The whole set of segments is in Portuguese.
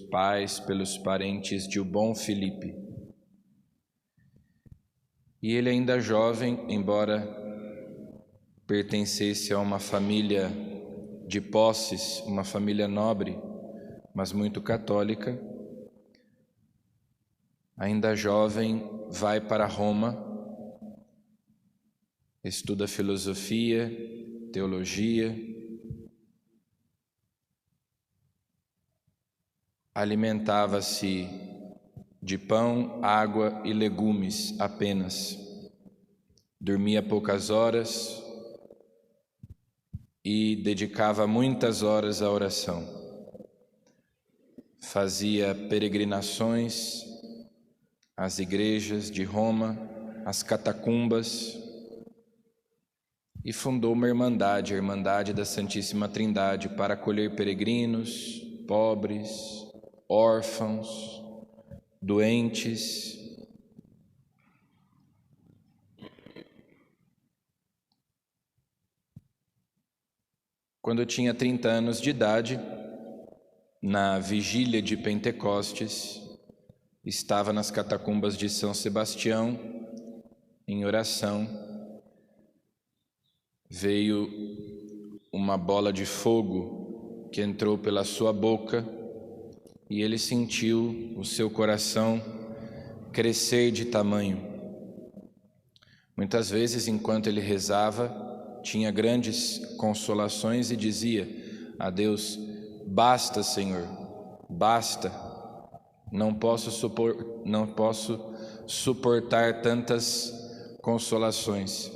pais, pelos parentes de o bom Filipe. E ele ainda jovem, embora pertencesse a uma família de posses, uma família nobre, mas muito católica, ainda jovem vai para Roma, estuda filosofia, teologia, alimentava-se de pão, água e legumes apenas, dormia poucas horas e dedicava muitas horas à oração. Fazia peregrinações às igrejas de Roma, às catacumbas, e fundou uma irmandade, a Irmandade da Santíssima Trindade, para acolher peregrinos, pobres, órfãos, doentes. Quando eu tinha 30 anos de idade, na vigília de Pentecostes, estava nas catacumbas de São Sebastião, em oração. Veio uma bola de fogo que entrou pela sua boca e ele sentiu o seu coração crescer de tamanho. Muitas vezes, enquanto ele rezava, tinha grandes consolações e dizia a Deus: basta, Senhor, basta, não posso suportar tantas consolações.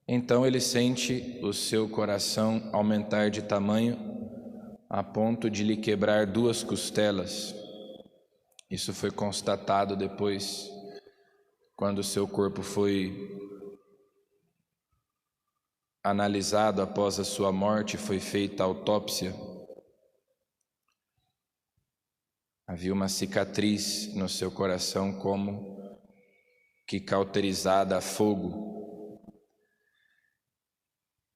Então ele sente o seu coração aumentar de tamanho a ponto de lhe quebrar 2 costelas. Isso foi constatado depois, quando o seu corpo foi analisado após a sua morte, foi feita a autópsia. Havia uma cicatriz no seu coração como que cauterizada a fogo.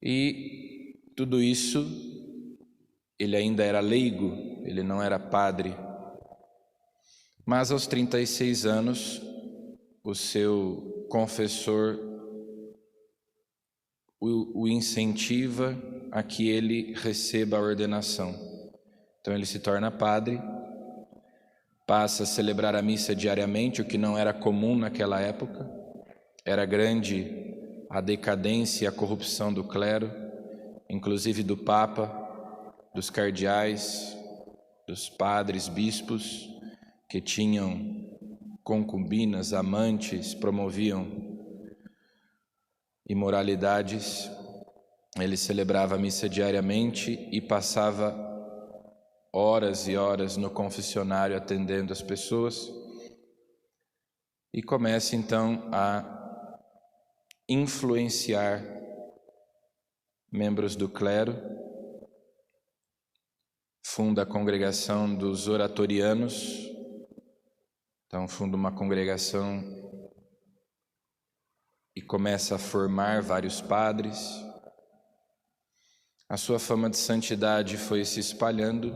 E tudo isso, ele ainda era leigo, ele não era padre. Mas aos 36 anos, o seu confessor o incentiva a que ele receba a ordenação. Então ele se torna padre, passa a celebrar a missa diariamente, o que não era comum naquela época. Era grande a decadência e a corrupção do clero, inclusive do Papa, dos cardeais, dos padres, bispos, que tinham concubinas, amantes, promoviam imoralidades. Ele celebrava a missa diariamente e passava horas e horas no confessionário atendendo as pessoas, e começa então a influenciar membros do clero. Funda a congregação dos oratorianos, então funda uma congregação e começa a formar vários padres. A sua fama de santidade foi se espalhando,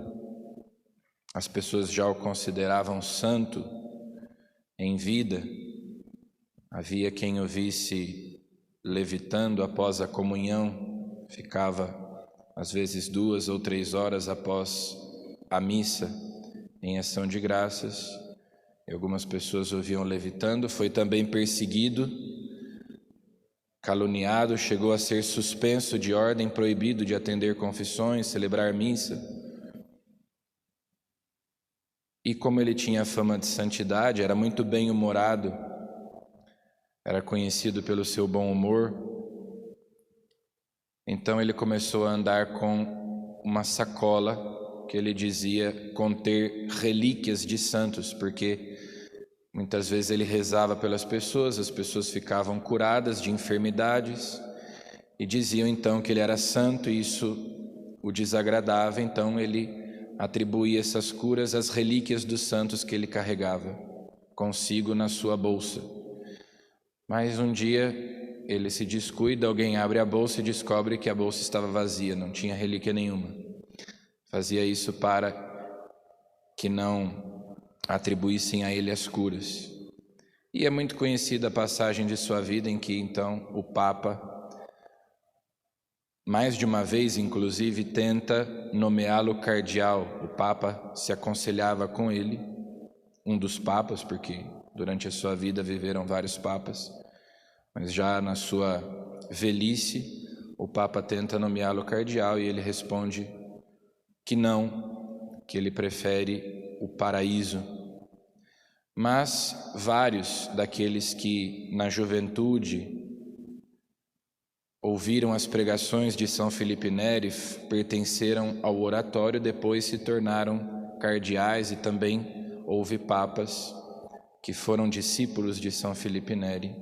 as pessoas já o consideravam santo em vida. Havia quem o visse levitando após a comunhão, ficava às vezes 2 ou 3 horas após a missa em ação de graças, e algumas pessoas o viam levitando. Foi também perseguido, caluniado, chegou a ser suspenso de ordem, proibido de atender confissões, celebrar missa. E como ele tinha fama de santidade, era muito bem-humorado, era conhecido pelo seu bom humor, então ele começou a andar com uma sacola que ele dizia conter relíquias de santos, porque muitas vezes ele rezava pelas pessoas, as pessoas ficavam curadas de enfermidades e diziam então que ele era santo, e isso o desagradava, então ele atribuía essas curas às relíquias dos santos que ele carregava consigo na sua bolsa. Mas um dia ele se descuida, alguém abre a bolsa e descobre que a bolsa estava vazia, não tinha relíquia nenhuma. Fazia isso para que não atribuíssem a ele as curas. E é muito conhecida a passagem de sua vida em que, então, o Papa, mais de uma vez, inclusive, tenta nomeá-lo cardeal. O Papa se aconselhava com ele, um dos papas, porque durante a sua vida viveram vários papas, mas já na sua velhice, o Papa tenta nomeá-lo cardeal e ele responde que não, que ele prefere o paraíso. Mas vários daqueles que na juventude ouviram as pregações de São Felipe Neri, pertenceram ao oratório, depois se tornaram cardeais, e também houve papas que foram discípulos de São Felipe Neri.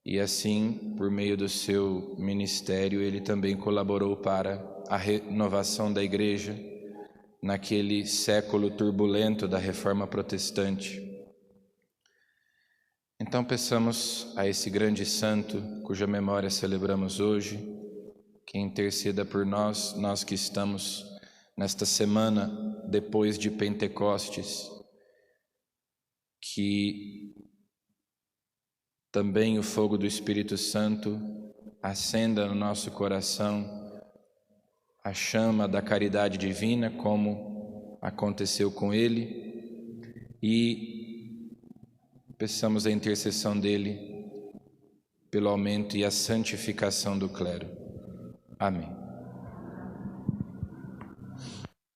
E assim, por meio do seu ministério, ele também colaborou para a renovação da Igreja naquele século turbulento da Reforma Protestante. Então peçamos a esse grande santo, cuja memória celebramos hoje, que interceda por nós, nós que estamos nesta semana depois de Pentecostes, que também o fogo do Espírito Santo acenda no nosso coração a chama da caridade divina, como aconteceu com ele, e peçamos a intercessão dele pelo aumento e a santificação do clero. Amém.